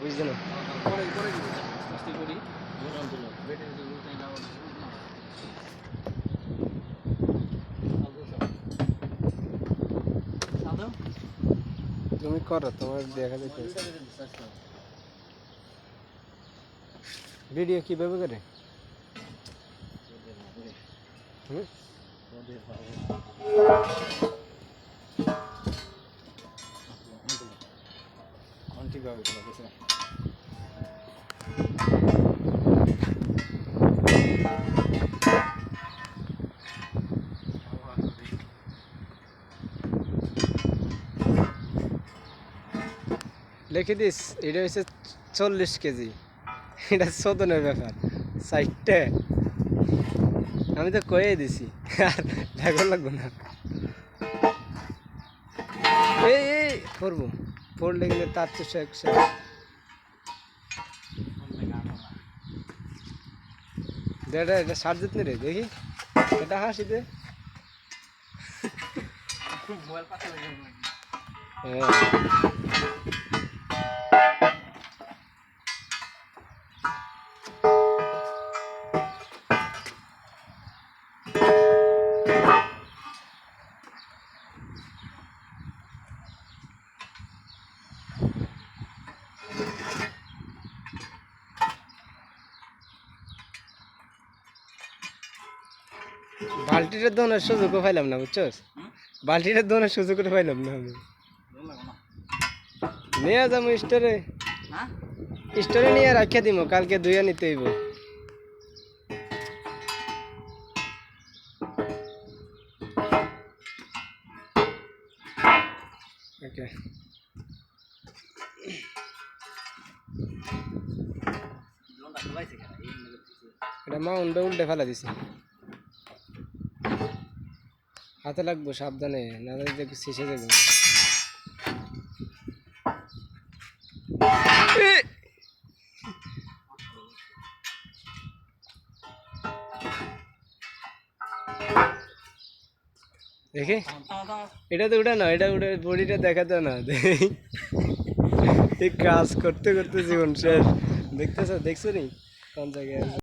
বুঝছো না? পরে পরে দিব আস্তে করি জোরাল দিল ব্যাটারি দিল তাই না সাদা তুমি করো, তোমার দেখা যাচ্ছে ভিডিও কিভাবে করে। হুম, ঠিকভাবে চলে গেছে লিখে দিস এটা হচ্ছে 40 কেজি। এটা শোধনের ব্যাপার 60। আমি তো কয়ে দিছি আর ঢাকা লাগবো না। এই করবো, পড়লে গেলে তার 400 এটা এটা সার দিত রে, দেখি এটা হাসি দে। মোবাইল পাতা লাগে বালতিটা দোনের সুযোগও পাইলাম না, বুঝছস? বালতিটা দোনের সুযোগও পাইলাম না আমি। নিয়ে যাবো স্টোরে, হ্যাঁ স্টোরে নিয়ে রাখিয়া দিব, কালকে ধুইয়া নিতে হইব। ওকে, এটা মাউন্টে উল্টে ফেলা দিছে, হাতে লাগবো সাবধানে, না দেখবি শেষে যাবে। দেখি এটা তো উঠে না, এটা উঠে বডিটা দেখাতে না। এই কাজ করতে করতে জীবন শেষ। দেখতেছ, দেখছো নি কোন জায়গায়?